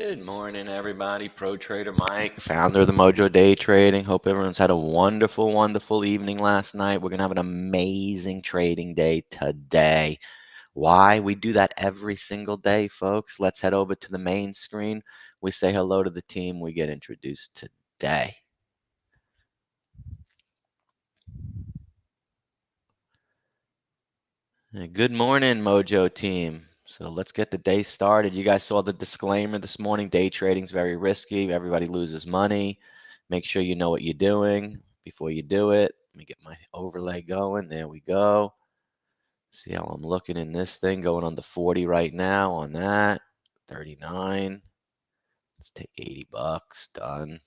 Good morning, everybody. ProTrader Mike, founder of the MOJO Day Trading. Hope everyone's had a wonderful, wonderful evening last night. We're going to have an amazing trading day today. Why? We do that every single day, folks. Let's head over to the main screen. We say hello to the team. We get introduced today. Good morning, MOJO team. So let's get the day started. You guys saw the disclaimer this morning. Day trading is very risky. Everybody loses money. Make sure you know what you're doing before you do it. Let me get my overlay going. There we go. See how I'm looking in this thing, going on the 40 right now on that. 39. Let's take 80 bucks. Done.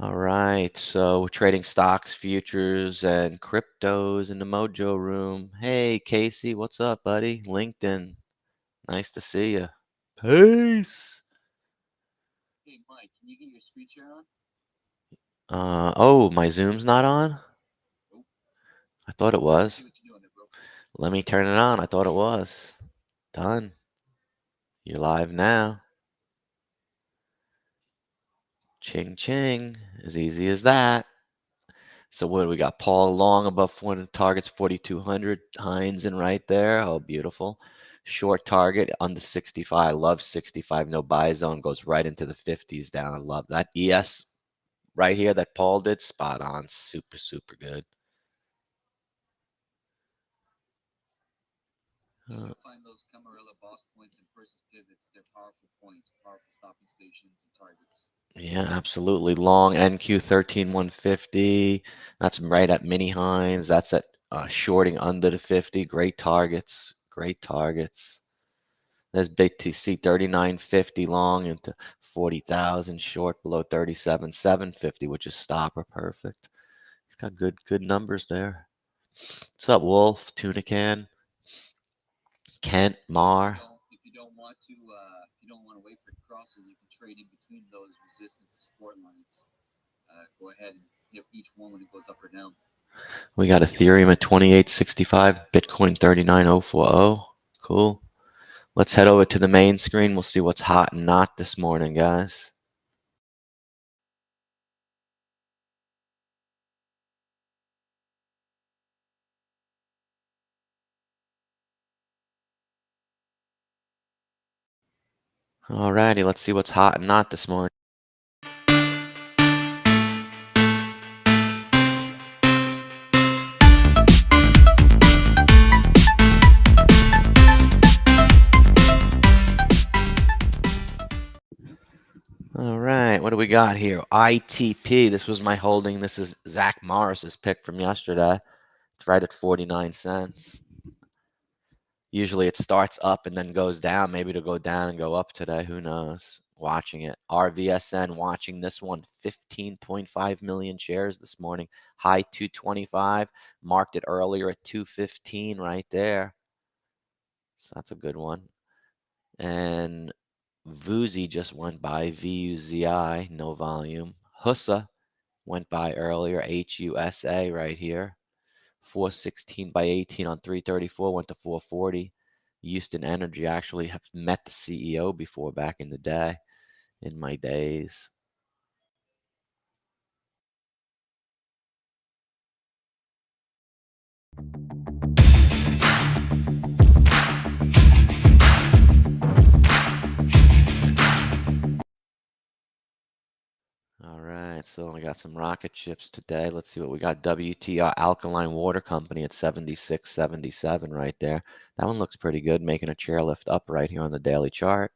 All right, so we're trading stocks, futures, and cryptos in the Mojo room. Hey, Casey, what's up, buddy? LinkedIn, nice to see you. Peace. Hey, Mike, can you get your screen share on? Oh, my Zoom's not on? Nope. I thought it was. See what you're doing there, bro. Let me turn it on. I thought it was. Done. You're live now. Ching ching. As easy as that. So what do we got? Paul Long above 400 targets, 4,200. Heinz in right there. Oh, beautiful. Short target under 65. I love 65. No buy zone. Goes right into the 50s down. I love that. ES right here that Paul did. Spot on. Super, super good. You'll find those Camarilla boss points and versus pivots. They're powerful points, powerful stopping stations and targets. Yeah, absolutely. Long NQ 13150. That's right at mini Heinz. That's at shorting under the 50. Great targets. Great targets. There's BTC 3950 long into 40,000 short below 37,750, which is stopper perfect. He's got good numbers there. What's up, Wolf? Tuna Can. Kent Mar. If you don't want to wait for the crosses, you can trade in between those resistance and support lines. Go ahead and hit each one when it goes up or down. We got Ethereum at 2865, Bitcoin 39040. Cool. Let's head over to the main screen. We'll see what's hot and not this morning, guys. Alrighty, let's see what's hot and not this morning. All right, what do we got here? ITP. This was my holding. This is Zach Morris's pick from yesterday. It's right at 49 cents. Usually it starts up and then goes down. Maybe it'll go down and go up today. Who knows? Watching it. RVSN watching this one. 15.5 million shares this morning. High 225. Marked it earlier at 215 right there. So that's a good one. And Vuzi just went by. VUZI, no volume. Husa went by earlier. HUSA right here. 416 by 18 on 334 went to 440. Houston Energy actually have met the CEO before back in the day, in my days. All right, so I got some rocket ships today. Let's see what we got. WTR Alkaline Water Company at 76.77 right there. That one looks pretty good, making a chairlift up right here on the daily chart.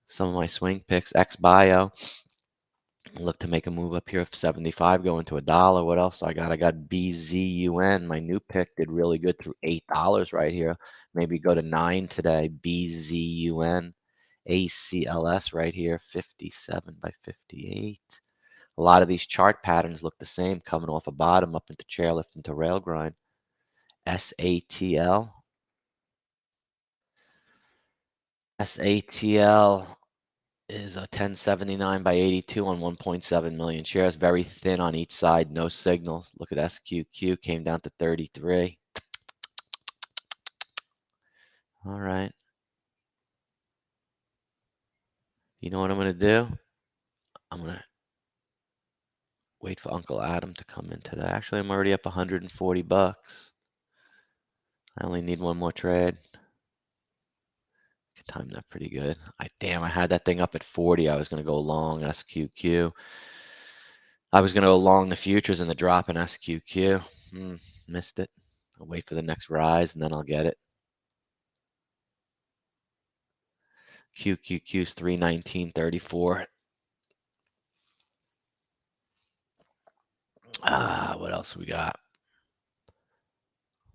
Some of my swing picks, XBio. Look to make a move up here of 75 going to $1. What else do I got? I got BZUN. My new pick did really good through $8 right here. Maybe go to 9 today. BZUN. ACLS right here, 57 by 58. A lot of these chart patterns look the same, coming off a bottom up into chairlift into rail grind. SATL. SATL is a 1079 by 82 on 1.7 million shares. Very thin on each side, no signals. Look at SQQ, came down to 33. All right. You know what I'm going to do? I'm going to wait for Uncle Adam to come in today. Actually, I'm already up 140 bucks. I only need one more trade. Can time that pretty good. Damn, I had that thing up at 40. I was going to go long SQQ. I was going to go long the futures and the drop in SQQ. Missed it. I'll wait for the next rise and then I'll get it. QQQ's 319.34. What else we got?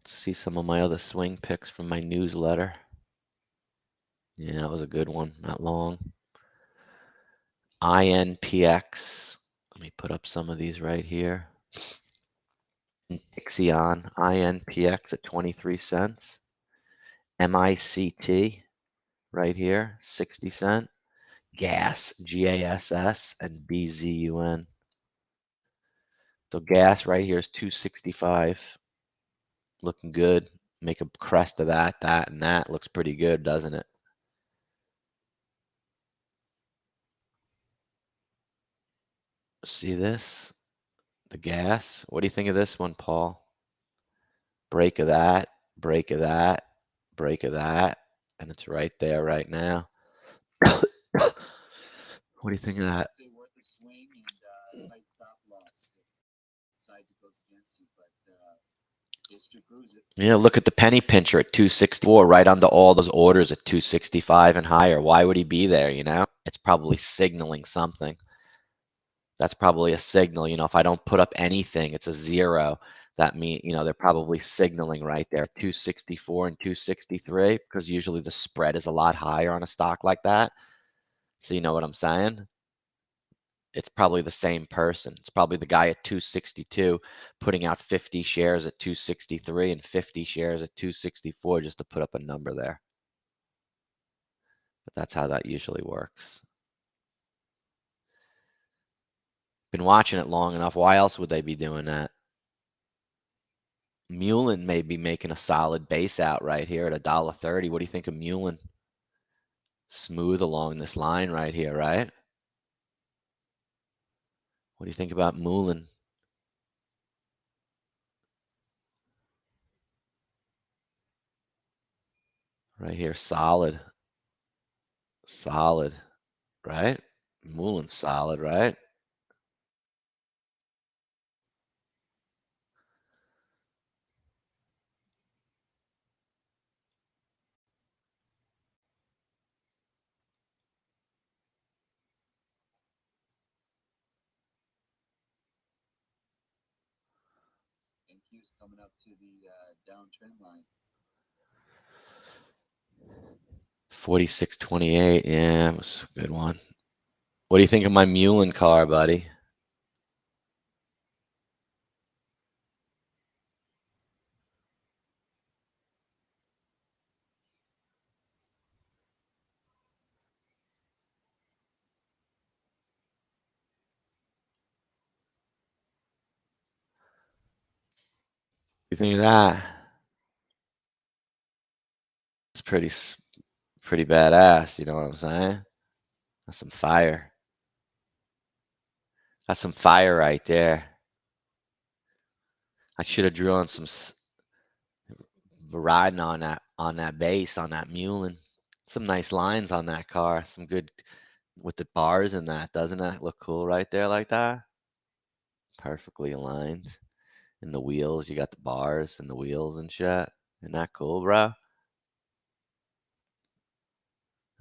Let's see some of my other swing picks from my newsletter. Yeah, that was a good one. Not long. INPX. Let me put up some of these right here. Ixion, INPX at 23 cents. MICT right here, 60 cent. Gas, GASS, and BZUN. So gas right here is 265. Looking good. Make a crest of that, and that. Looks pretty good, doesn't it? See this? The gas. What do you think of this one, Paul? Break of that, break of that, break of that, and it's right there right now. What do you think of that? I'd say worth a swing and tight stop loss. Besides, it goes against you, but history proves it. Yeah, look at the penny pincher at 264, right under all those orders at 265 and higher. Why would he be there, you know? It's probably signaling something. That's probably a signal. You know, if I don't put up anything, it's a zero. That means, you know, they're probably signaling right there, 264 and 263, because usually the spread is a lot higher on a stock like that. So you know what I'm saying? It's probably the same person. It's probably the guy at 262 putting out 50 shares at 263 and 50 shares at 264 just to put up a number there. But that's how that usually works. Been watching it long enough. Why else would they be doing that? Mullen may be making a solid base out right here at $1.30. What do you think of Mullen? Smooth along this line right here, right? What do you think about Mullen? Right here, solid. Solid, right? Mullen's solid, right? NQ's coming up to the downtrend line. 46.28. Yeah, it was a good one. What do you think of my Mullen car, buddy? What do you think of that? It's pretty badass, you know what I'm saying? That's some fire. That's some fire right there. I should have drawn some riding on that base, on that Mullen. Some nice lines on that car. Some good with the bars in that. Doesn't that look cool right there like that? Perfectly aligned. In the wheels, you got the bars and the wheels and shit. Isn't that cool, bro?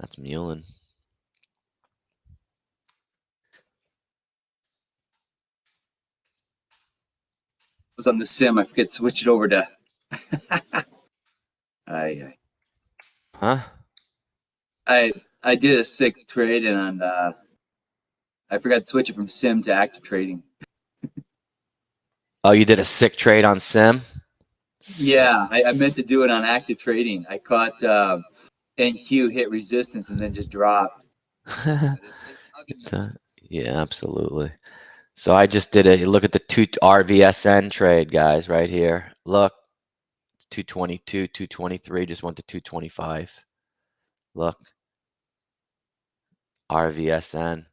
That's Mullen. Was on the sim. I forget to switch it over to. Huh? I did a sick trade and I forgot to switch it from sim to active trading. Oh, you did a sick trade on Sim? Yeah, I meant to do it on active trading. I caught NQ hit resistance and then just dropped. Yeah, absolutely. So I just did a look at the two RVSN trade, guys, right here. Look, it's 222, 223, just went to 225. Look. RVSN,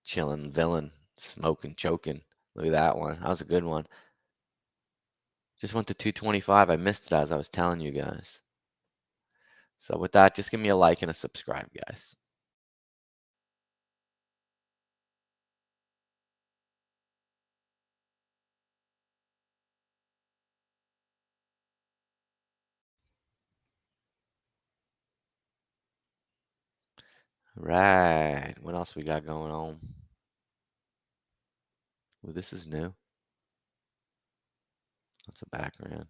chilling villain, smoking, choking. Look at that one. That was a good one. Just went to 225. I missed it as I was telling you guys. So with that, just give me a like and a subscribe, guys. Right. What else we got going on? Ooh, this is new. That's a background.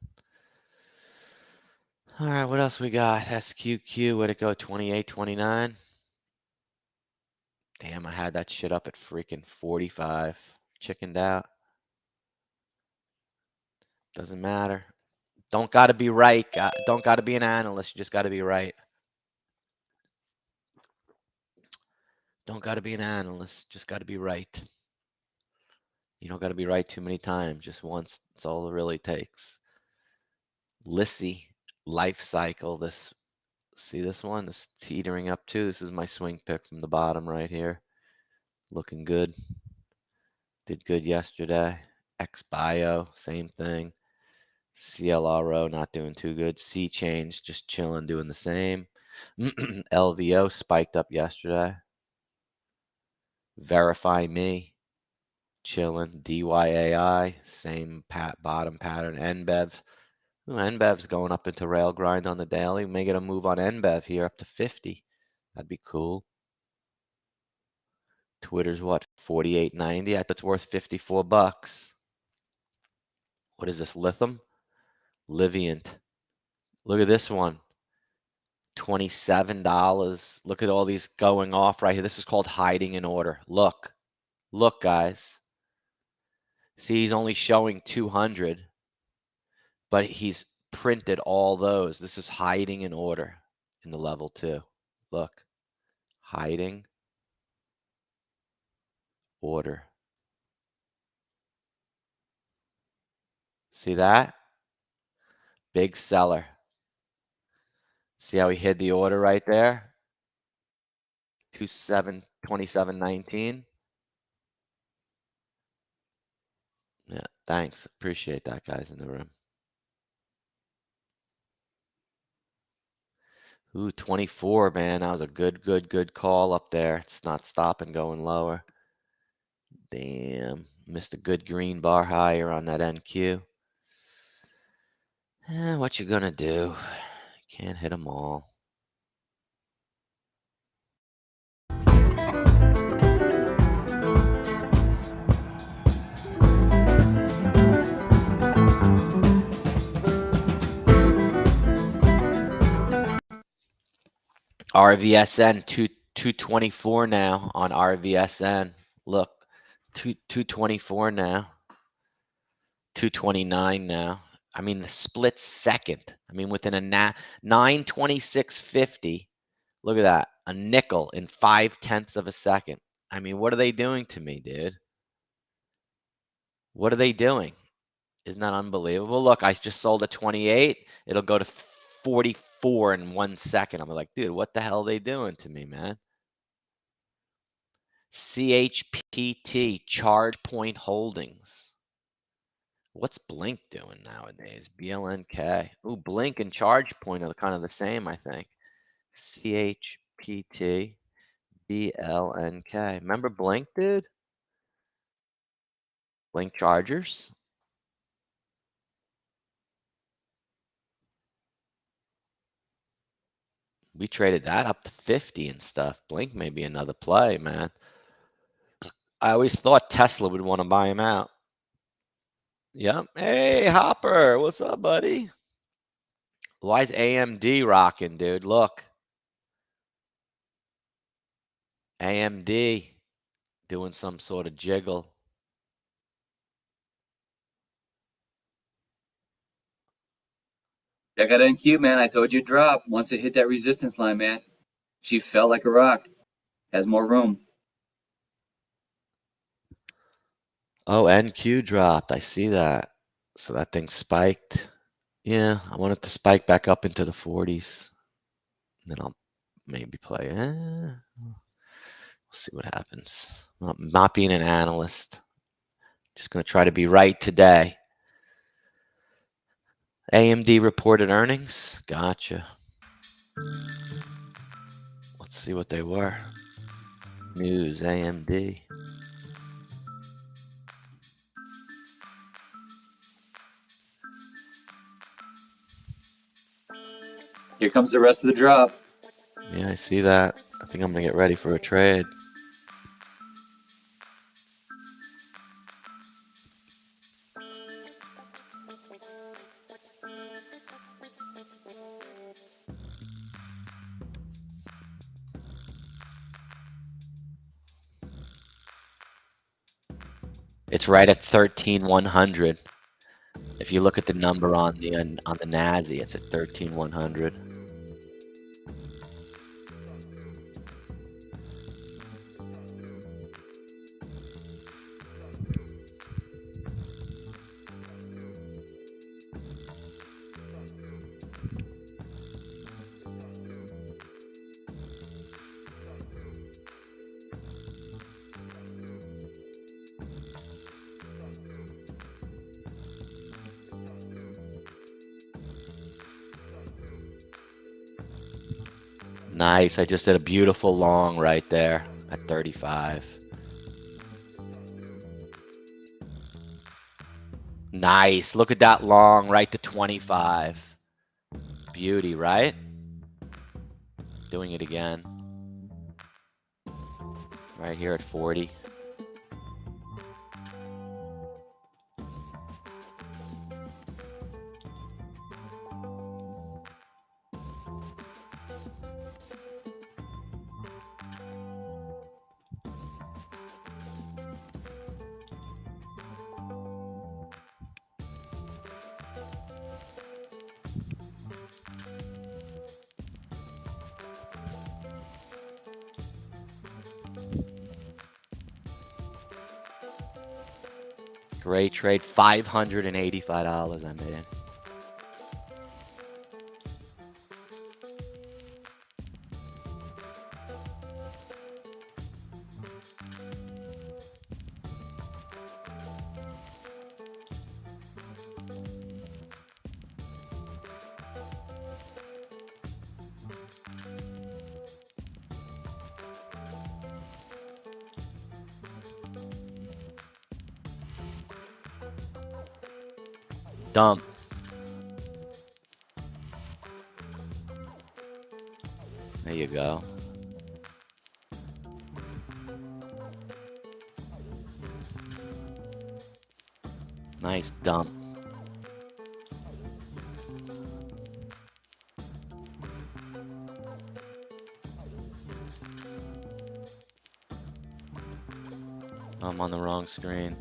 All right, what else we got? SQQ, where'd it go? 28, 29. Damn, I had that shit up at freaking 45. Chickened out. Doesn't matter. Don't gotta be right. Don't gotta be an analyst. You just gotta be right. Don't gotta be an analyst. Just gotta be right. You don't gotta be right too many times. Just once. That's all it really takes. Lissy life cycle. This, see this one? This teetering up too. This is my swing pick from the bottom right here. Looking good. Did good yesterday. XBio, same thing. CLRO not doing too good. C change just chilling, doing the same. LVO spiked up yesterday. Verify me, chilling. DYAI, same bottom pattern. NBEV. Ooh, NBEV's going up into rail grind on the daily. We may get a move on NBEV here up to 50. That'd be cool. Twitter's what? 48.90. I thought it's worth 54 bucks. What is this? Lithium? Liviant. Look at this one. $27. Look at all these going off right here. This is called hiding in order. Look. Look, guys. See, he's only showing 200, but he's printed all those. This is hiding in order in the level 2. Look. Hiding order. See that? Big seller. See how he hid the order right there? 27.19. Yeah, thanks. Appreciate that, guys in the room. Ooh, 24, man. That was a good call up there. It's not stopping, going lower. Damn. Missed a good green bar higher on that NQ. What you gonna do? Can't hit them all. RVSN 224 now on RVSN. Look, 224 now. 229 now. I mean, the split second. I mean, within a 926.50. Look at that. A nickel in 0.5 of a second. I mean, what are they doing to me, dude? What are they doing? Isn't that unbelievable? Look, I just sold at 28. It'll go to 44 in 1 second. I'm like, dude, what the hell are they doing to me, man? CHPT, Charge Point Holdings. What's Blink doing nowadays? BLNK. Ooh, Blink and Charge Point are kind of the same, I think. CHPT, BLNK. Remember Blink, dude? Blink Chargers. We traded that up to 50 and stuff. Blink may be another play, man. I always thought Tesla would want to buy him out. Yep. Hey, Hopper. What's up, buddy? Why is AMD rocking, dude? Look. AMD doing some sort of jiggle. I got NQ, man. I told you to drop. Once it hit that resistance line, man, she fell like a rock. Has more room. Oh, NQ dropped. I see that. So that thing spiked. Yeah, I want it to spike back up into the 40s. Then I'll maybe play. see what happens. Not being an analyst. Just going to try to be right today. AMD reported earnings. Gotcha. Let's see what they were. News, AMD. Here comes the rest of the drop. Yeah, I see that. I think I'm going to get ready for a trade. It's right at 13,100. If you look at the number on the NASI, it's at 13,100. Nice. I just did a beautiful long right there at 35. Nice. Look at that long right to 25. Beauty, right? Doing it again. Right here at 40. Great trade. $585 I made. Dump. There you go. Nice dump. I'm on the wrong screen.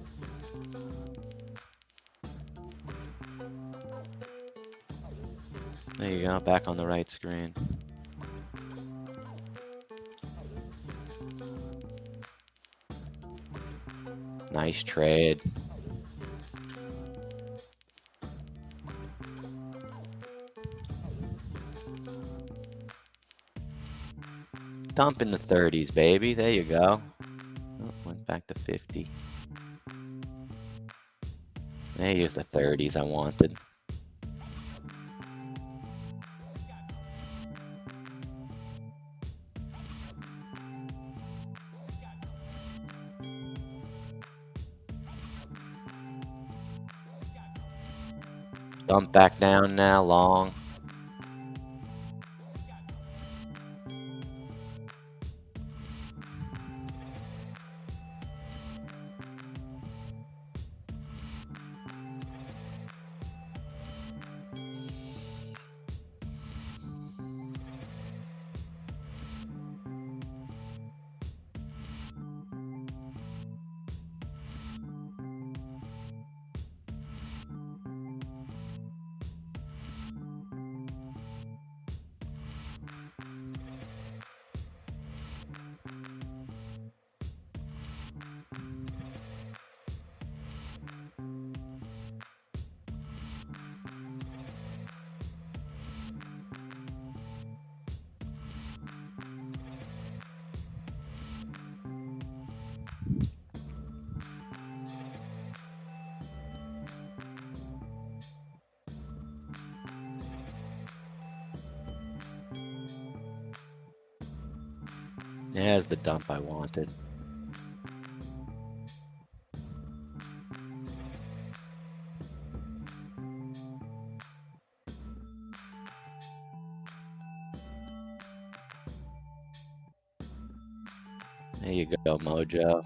There you go, back on the right screen. Nice trade. Dump in the 30s, baby. There you go. Oh, went back to 50. There's the 30s I wanted. Dump back down now, long. There's the dump I wanted. There you go, Mojo.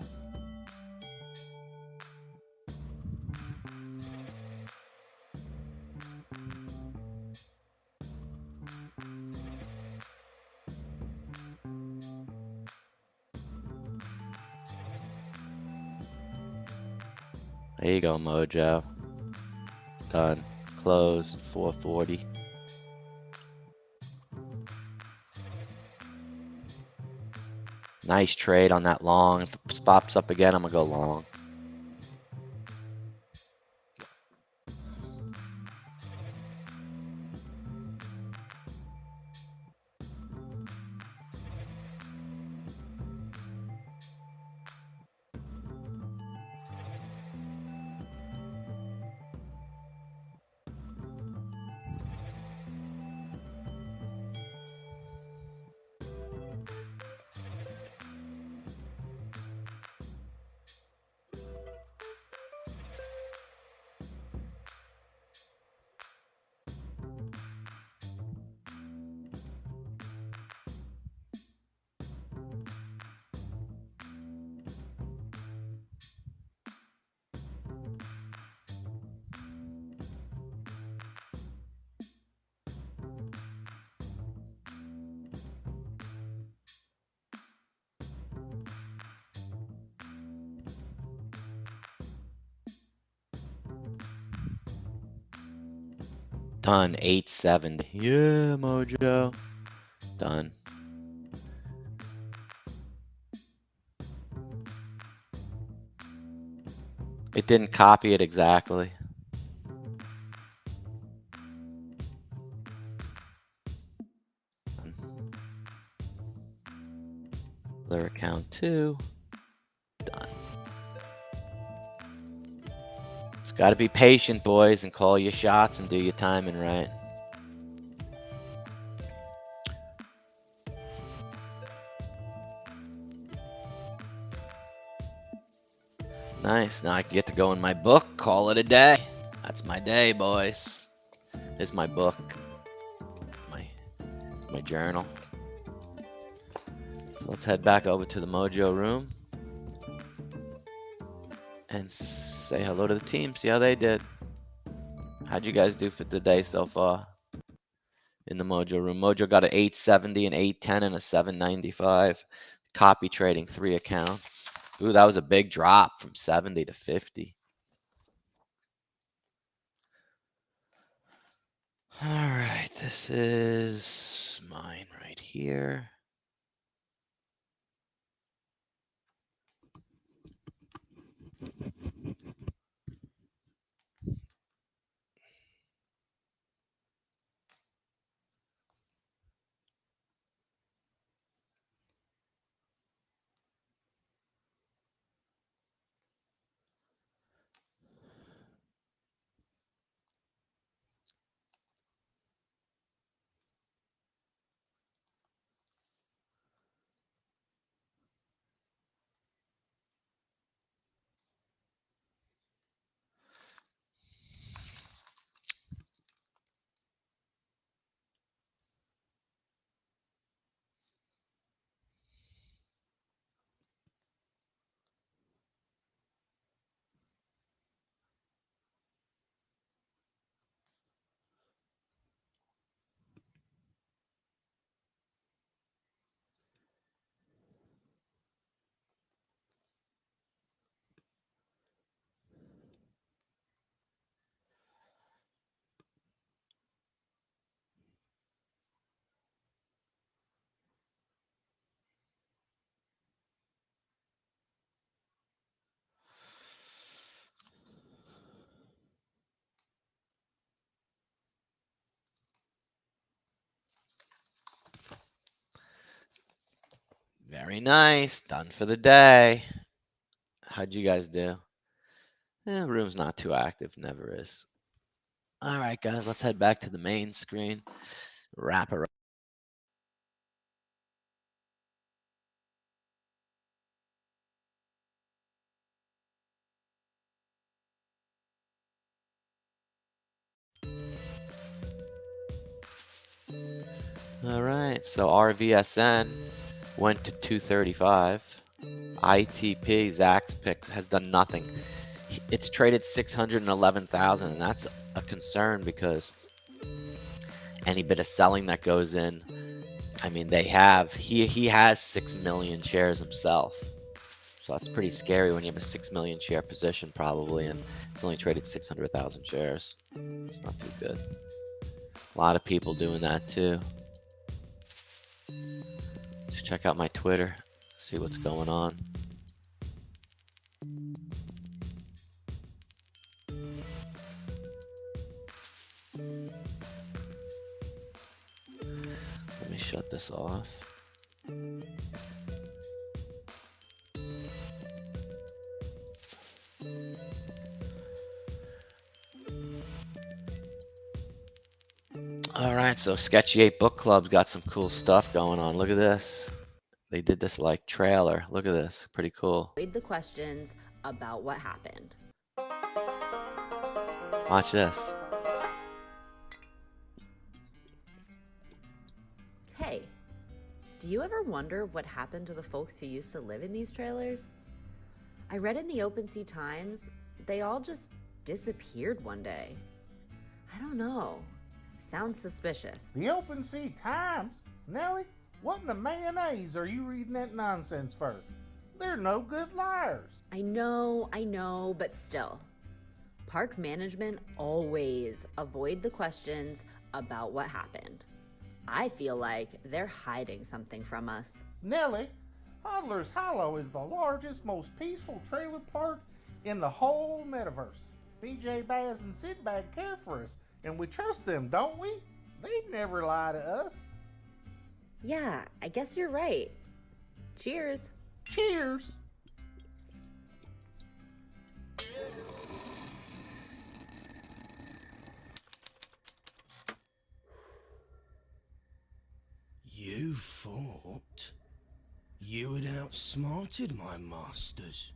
There you go, Mojo. Done. Closed. 440. Nice trade on that long. If it pops up again, I'm going to go long. Done. 870. Yeah, Mojo. Done. It didn't copy it exactly. Other account 2. Done. Just got to be patient, boys, and call your shots and do your timing right. Nice. Now I can get to go in my book, call it a day. That's my day, boys. Here's my book, my journal. So let's head back over to the Mojo room and say hello to the team, see how they did. How'd you guys do for the day so far in the Mojo room? Mojo got an 870, an 810, and a 795. Copy trading 3 accounts. Ooh, that was a big drop from 70 to 50. All right, this is mine right here. Very nice. Done for the day. How'd you guys do? The room's not too active. Never is. All right, guys. Let's head back to the main screen. Wrap around. All right, so RVSN went to 235. ITP, Zach's pick, has done nothing. It's traded 611,000, and that's a concern because any bit of selling that goes in, I mean, he has 6 million shares himself. So that's pretty scary when you have a 6 million share position probably, and it's only traded 600,000 shares. It's not too good. A lot of people doing that too. Just check out my Twitter, see what's going on. Let me shut this off. All right, so Sketchy 8 Book Club's got some cool stuff going on. Look at this. They did this like trailer. Look at this. Pretty cool. Read the questions about what happened. Watch this. Hey, do you ever wonder what happened to the folks who used to live in these trailers? I read in the OpenSea Times, they all just disappeared one day. I don't know. Sounds suspicious. The OpenSea Times? Nellie, what in the mayonnaise are you reading that nonsense for? They're no good liars. I know, but still. Park management always avoid the questions about what happened. I feel like they're hiding something from us. Nellie, Hodler's Hollow is the largest, most peaceful trailer park in the whole metaverse. BJ Baz and Sidbag care for us, and we trust them, don't we? They'd never lie to us. Yeah, I guess you're right. Cheers. Cheers. You thought you had outsmarted my masters.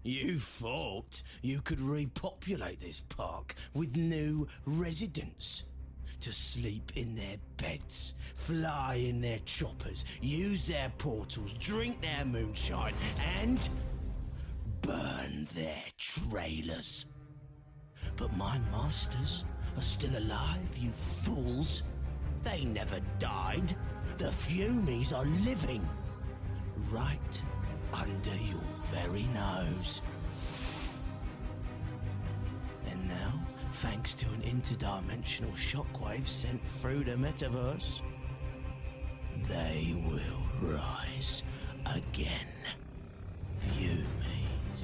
You thought you could repopulate this park with new residents to sleep in their beds, fly in their choppers, use their portals, drink their moonshine, and burn their trailers. But my masters are still alive, you fools. They never died. The Fumies are living right under your very nose. And now, thanks to an interdimensional shockwave sent through the metaverse, they will rise again. Fumies.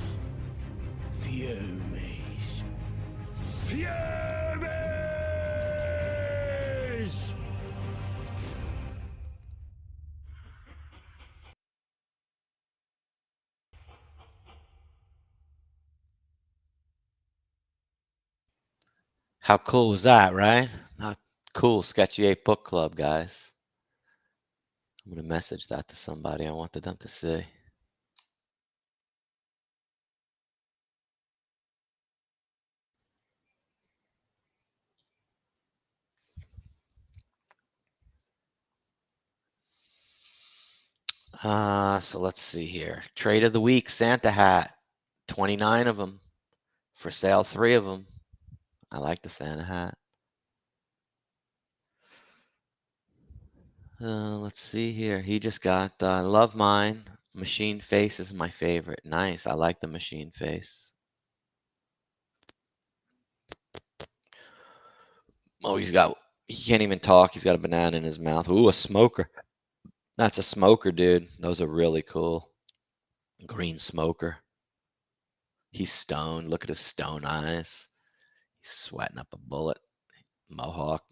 Fumies. Fumies! How cool was that, right? Not cool, Sketchy 8 Book Club, guys. I'm going to message that to somebody. I wanted them to see. So let's see here. Trade of the week, Santa hat. 29 of them. For sale, 3 of them. I like the Santa hat. Let's see here. He just got Love Mine. Machine face is my favorite. Nice. I like the machine face. Oh, he can't even talk. He's got a banana in his mouth. Ooh, a smoker. That's a smoker, dude. Those are really cool. Green smoker. He's stoned. Look at his stone eyes. He's sweating up a bullet. Mohawk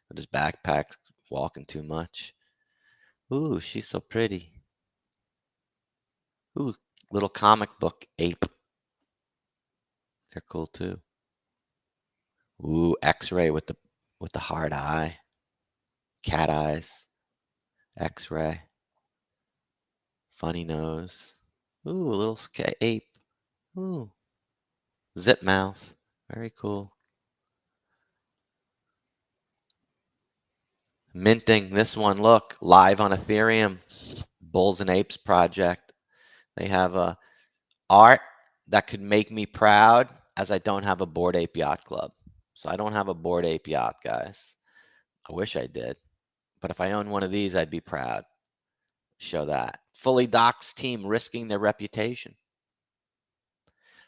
with his backpack, walking too much. Ooh, she's so pretty. Ooh, little comic book ape. They're cool too. Ooh, X-ray with the hard eye. Cat eyes. X-ray. Funny nose. Ooh, a little ape. Ooh. Zip mouth. Very cool. Minting this one, look, live on Ethereum. Bulls and Apes project. They have a art that could make me proud, as I don't have a Bored Ape Yacht Club. So I don't have a Bored Ape Yacht, guys. I wish I did. But if I own one of these, I'd be proud. Show that. Fully doxed team risking their reputation.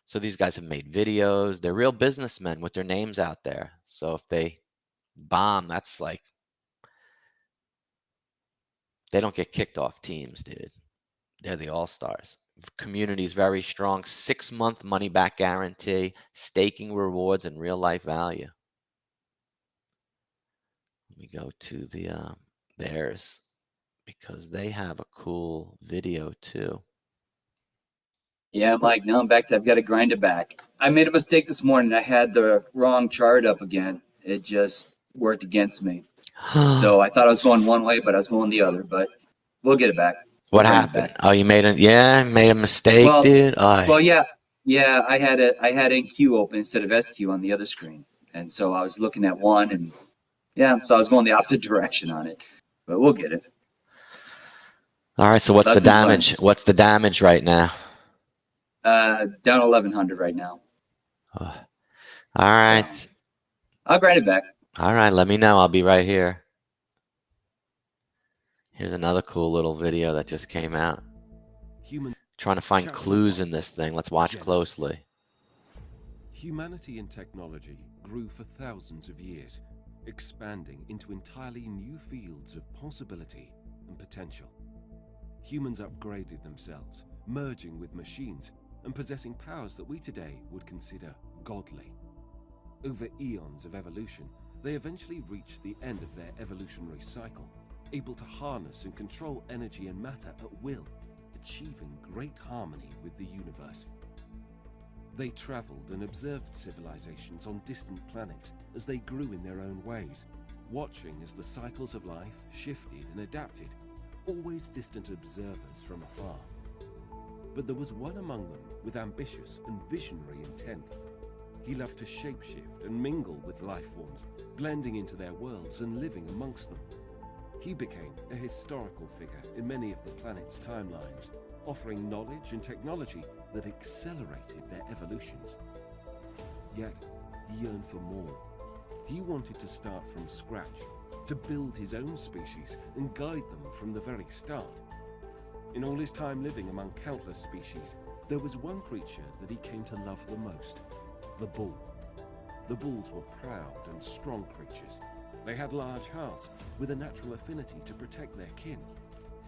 So these guys have made videos. They're real businessmen with their names out there. So if they bomb, that's like, they don't get kicked off teams, dude. They're the all-stars. Community is very strong. 6-month money-back guarantee, staking rewards, and real-life value. Let me go to the theirs, because they have a cool video too. Yeah, Mike, now I'm back to, I've got to grind it back. I made a mistake this morning. I had the wrong chart up again. It just worked against me. So I thought I was going one way, but I was going the other. But we'll get it back. What happened? Oh, you made a mistake, dude. Well, yeah. I had NQ open instead of SQ on the other screen, and so I was looking at one, and so I was going the opposite direction on it. But we'll get it. All right. So what's the damage? What's the damage right now? Down 1,100 right now. All right. So, I'll grind it back. All right. Let me know. I'll be right here. Here's another cool little video that just came out. Trying to find clues in this thing. Let's watch closely. Humanity and technology grew for thousands of years, expanding into entirely new fields of possibility and potential. Humans upgraded themselves, merging with machines and possessing powers that we today would consider godly. Over eons of evolution, they eventually reached the end of their evolutionary cycle, able to harness and control energy and matter at will, achieving great harmony with the universe. They traveled and observed civilizations on distant planets as they grew in their own ways, watching as the cycles of life shifted and adapted, always distant observers from afar. But there was one among them with ambitious and visionary intent. He loved to shapeshift and mingle with life forms, blending into their worlds and living amongst them. He became a historical figure in many of the planet's timelines, offering knowledge and technology that accelerated their evolutions. Yet, he yearned for more. He wanted to start from scratch, to build his own species and guide them from the very start. In all his time living among countless species, there was one creature that he came to love the most: the bull. The bulls were proud and strong creatures. They had large hearts with a natural affinity to protect their kin.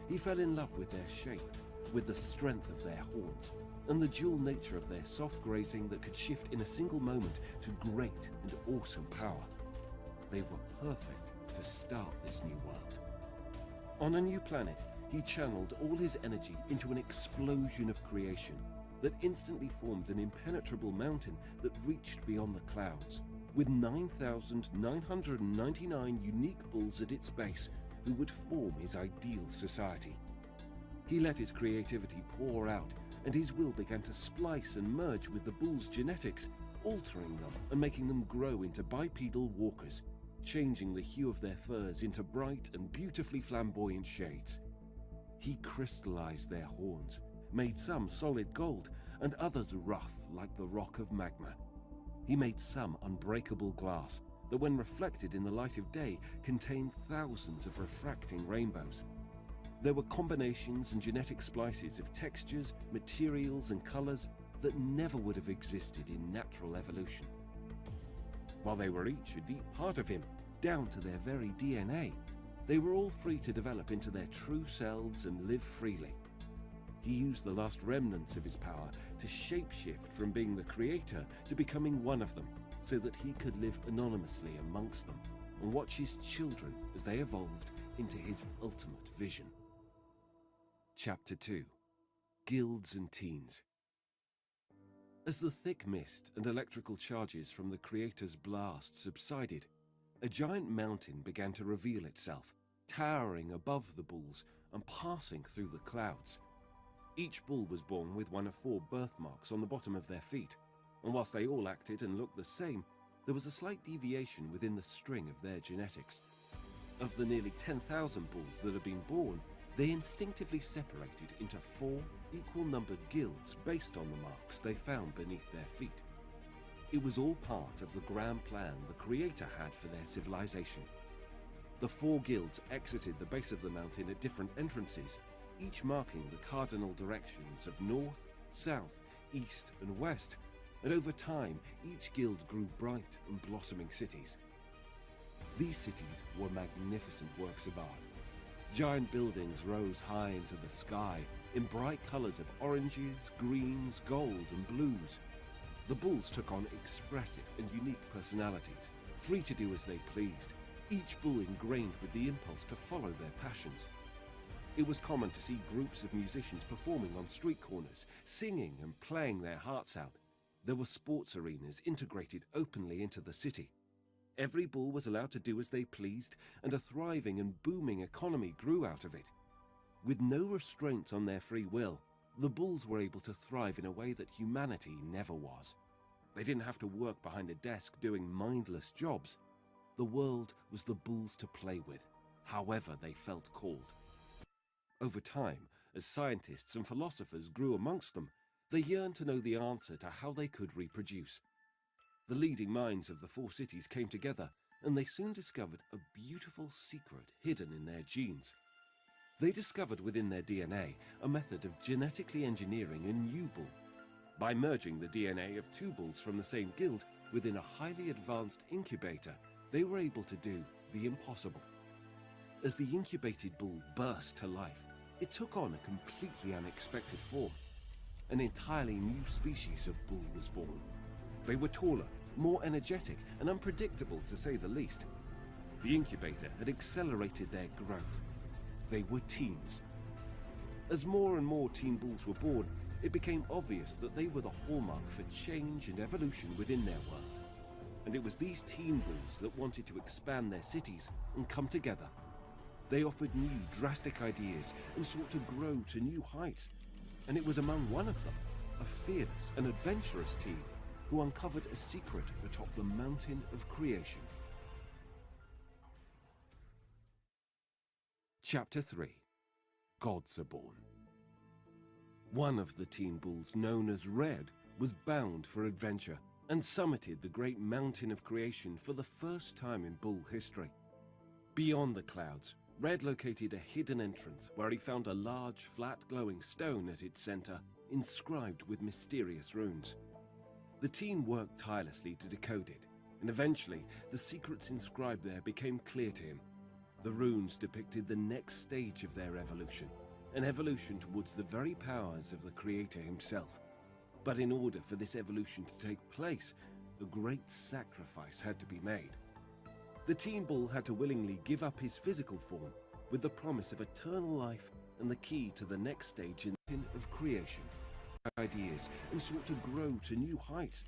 He fell in love with their shape, with the strength of their horns, and the dual nature of their soft grazing that could shift in a single moment to great and awesome power. They were perfect to start this new world. On a new planet, he channeled all his energy into an explosion of creation that instantly formed an impenetrable mountain that reached beyond the clouds, with 9,999 unique bulls at its base who would form his ideal society. He let his creativity pour out, and his will began to splice and merge with the bull's genetics, altering them and making them grow into bipedal walkers, changing the hue of their furs into bright and beautifully flamboyant shades. He crystallized their horns, made some solid gold, and others rough like the rock of magma. He made some unbreakable glass that, when reflected in the light of day, contained thousands of refracting rainbows. There were combinations and genetic splices of textures, materials, and colors that never would have existed in natural evolution. While they were each a deep part of him, down to their very DNA, they were all free to develop into their true selves and live freely. He used the last remnants of his power to shapeshift from being the creator to becoming one of them, so that he could live anonymously amongst them and watch his children as they evolved into his ultimate vision. Chapter 2: Guilds and Teens. As the thick mist and electrical charges from the creator's blast subsided, a giant mountain began to reveal itself, towering above the bulls and passing through the clouds. Each bull was born with one of 4 birthmarks on the bottom of their feet. and whilst they all acted and looked the same, there was a slight deviation within the string of their genetics. Of the nearly 10,000 bulls that had been born, they instinctively separated into 4 equal-numbered guilds based on the marks they found beneath their feet. It was all part of the grand plan the Creator had for their civilization. The 4 guilds exited the base of the mountain at different entrances, each marking the cardinal directions of north, south, east, and west, and over time, each guild grew bright and blossoming cities. These cities were magnificent works of art. Giant buildings rose high into the sky in bright colors of oranges, greens, gold, and blues. The bulls took on expressive and unique personalities, free to do as they pleased, each bull ingrained with the impulse to follow their passions. It was common to see groups of musicians performing on street corners, singing and playing their hearts out. There were sports arenas integrated openly into the city. Every bull was allowed to do as they pleased, and a thriving and booming economy grew out of it. With no restraints on their free will, the bulls were able to thrive in a way that humanity never was. They didn't have to work behind a desk doing mindless jobs. The world was the bulls to play with, however they felt called. Over time, as scientists and philosophers grew amongst them, they yearned to know the answer to how they could reproduce. The leading minds of the 4 cities came together, and they soon discovered a beautiful secret hidden in their genes. They discovered within their DNA a method of genetically engineering a new bull. By merging the DNA of 2 bulls from the same guild within a highly advanced incubator, they were able to do the impossible. As the incubated bull burst to life, it took on a completely unexpected form. An entirely new species of bull was born. They were taller, more energetic, and unpredictable to say the least. The incubator had accelerated their growth. They were teens. As more and more teen bulls were born, it became obvious that they were the hallmark for change and evolution within their world. And it was these teen bulls that wanted to expand their cities and come together. They offered new, drastic ideas and sought to grow to new heights. And it was among one of them, a fearless and adventurous teen, who uncovered a secret atop the mountain of creation. Chapter 3. Gods are born. One of the teen bulls, known as Red, was bound for adventure and summited the great mountain of creation for the first time in bull history. Beyond the clouds, Red located a hidden entrance where he found a large, flat, glowing stone at its center, inscribed with mysterious runes. The teen worked tirelessly to decode it, and eventually the secrets inscribed there became clear to him. The runes depicted the next stage of their evolution, an evolution towards the very powers of the Creator himself. But in order for this evolution to take place, a great sacrifice had to be made. The teen bull had to willingly give up his physical form with the promise of eternal life and the key to the next stage of creation. Ideas and sought to grow to new heights,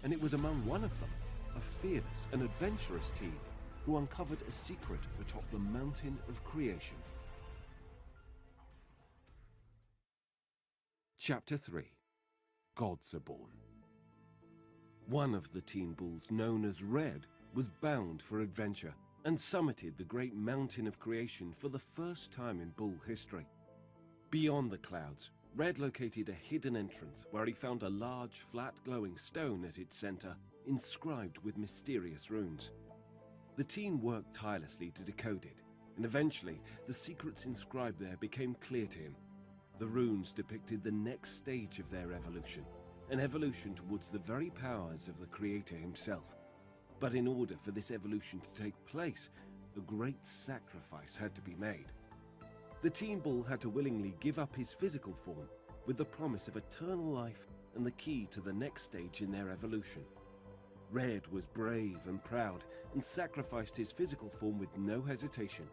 and it was among one of them, a fearless and adventurous teen, who uncovered a secret atop the mountain of creation. Chapter 3. Gods are born. One of the teen bulls, known as Red, was bound for adventure and summited the great mountain of creation for the first time in bull history. Beyond the clouds, Red located a hidden entrance where he found a large, flat, glowing stone at its center, inscribed with mysterious runes. The teen worked tirelessly to decode it, and eventually the secrets inscribed there became clear to him. The runes depicted the next stage of their evolution, an evolution towards the very powers of the Creator himself. But in order for this evolution to take place, a great sacrifice had to be made. The teen bull had to willingly give up his physical form with the promise of eternal life and the key to the next stage in their evolution. Red was brave and proud and sacrificed his physical form with no hesitation.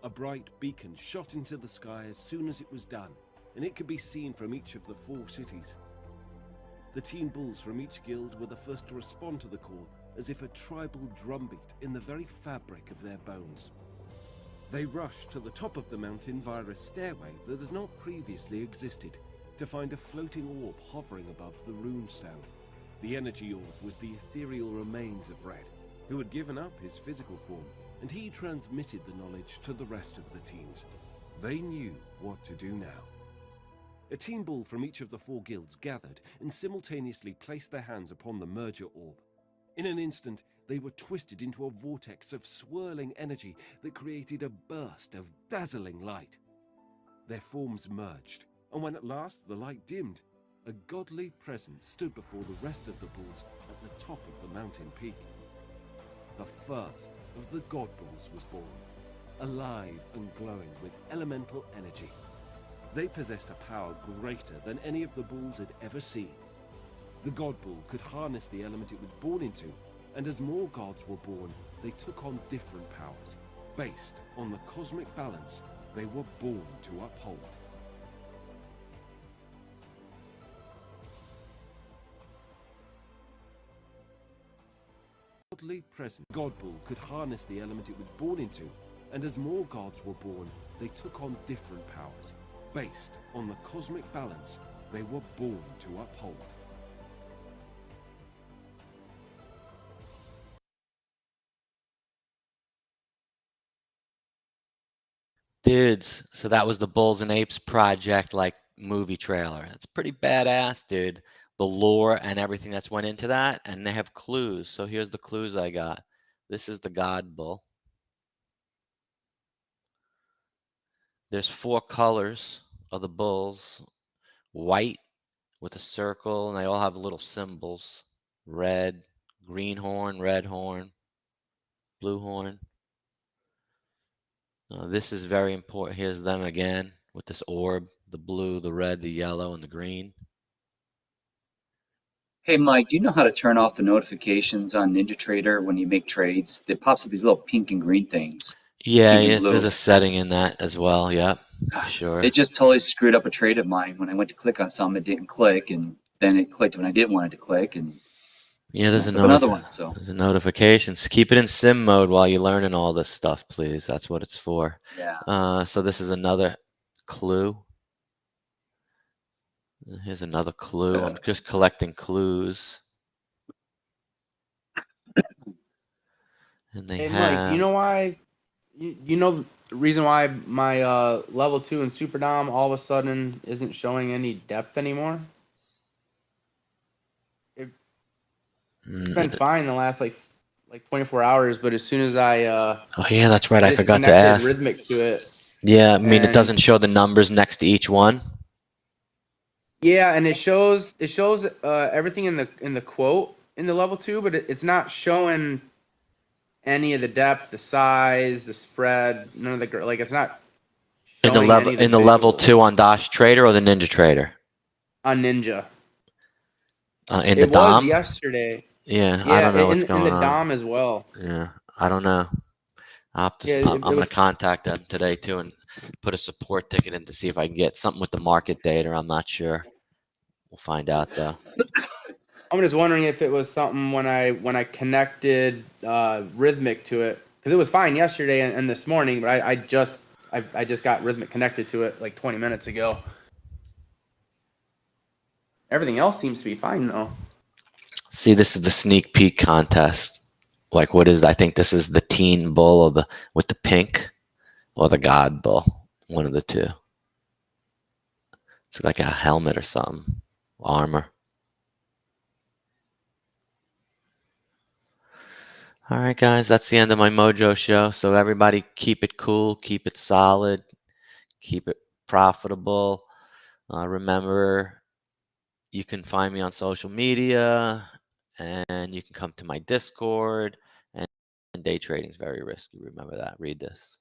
A bright beacon shot into the sky as soon as it was done, and it could be seen from each of the 4 cities. The teen bulls from each guild were the first to respond to the call, as if a tribal drumbeat in the very fabric of their bones. They rushed to the top of the mountain via a stairway that had not previously existed, to find a floating orb hovering above the runestone. The energy orb was the ethereal remains of Red, who had given up his physical form, and he transmitted the knowledge to the rest of the teams. They knew what to do now. A team bull from each of the 4 guilds gathered and simultaneously placed their hands upon the merger orb. In an instant, they were twisted into a vortex of swirling energy that created a burst of dazzling light. Their forms merged, and when at last the light dimmed, a godly presence stood before the rest of the bulls at the top of the mountain peak. The first of the God Bulls was born, alive and glowing with elemental energy. They possessed a power greater than any of the bulls had ever seen. The God Bull could harness the element it was born into, and as more gods were born, they took on different powers, based on the cosmic balance they were born to uphold. Godly present God Bull could harness the element it was born into, and as more gods were born, they took on different powers, based on the cosmic balance they were born to uphold. Dudes, so that was the Bulls and Apes project, like movie trailer. It's pretty badass, dude. The lore and everything that's went into that, and they have clues. So here's the clues I got. This is the God Bull. There's 4 colors of the bulls. White with a circle, and they all have little symbols. Red, green horn, red horn, blue horn. This is very important. Here's them again with this orb, the blue, the red, the yellow, and the green. Hey, Mike, do you know how to turn off the notifications on NinjaTrader when you make trades? It pops up these little pink and green things. Yeah, Pink and blue. there's a setting in that as well. Yep, sure. It just totally screwed up a trade of mine. When I went to click on something, it didn't click, and then it clicked when I didn't want it to click, and Yeah, there's another one. So there's a notifications. Keep it in sim mode while you're learning all this stuff, please. That's what it's for. yeah. So this is another clue. Here's another clue. I'm just collecting clues. And they Hey, have. Mike, you know why? You know the reason why my level 2 in Super Dom all of a sudden isn't showing any depth anymore? It's been fine the last like 24 hours, but as soon as I Oh yeah, that's right. I forgot to disconnected ask. Rhythmic to it. Yeah, I mean it and- doesn't show the numbers next to each one. Yeah, and it shows everything in the quote in the level 2, but it's not showing any of the depth, the size, the spread, none of the it's not In the showing level any of in the level visuals 2 on Dash Trader or the Ninja Trader? on Ninja. In the It was Dom? yesterday. Yeah, Yeah, I don't know what's in going the on. Dom as well. Yeah, I don't know. I'm It going to was contact them today too and put a support ticket in to see if I can get something with the market data. I'm not sure. We'll find out though. I'm just wondering if it was something when I connected Rhythmic to it, because it was fine yesterday and this morning, but I just got Rhythmic connected to it like 20 minutes ago. Everything else seems to be fine though. See, this is the sneak peek contest. Like, what is? I think this is the Teen Bull or with the pink, or the God Bull. One of the two. It's like a helmet or something, armor. All right, guys, that's the end of my Mojo show. So everybody, keep it cool, keep it solid, keep it profitable. Remember, you can find me on social media, and you can come to my Discord. And day trading is very risky. Remember that. Read this.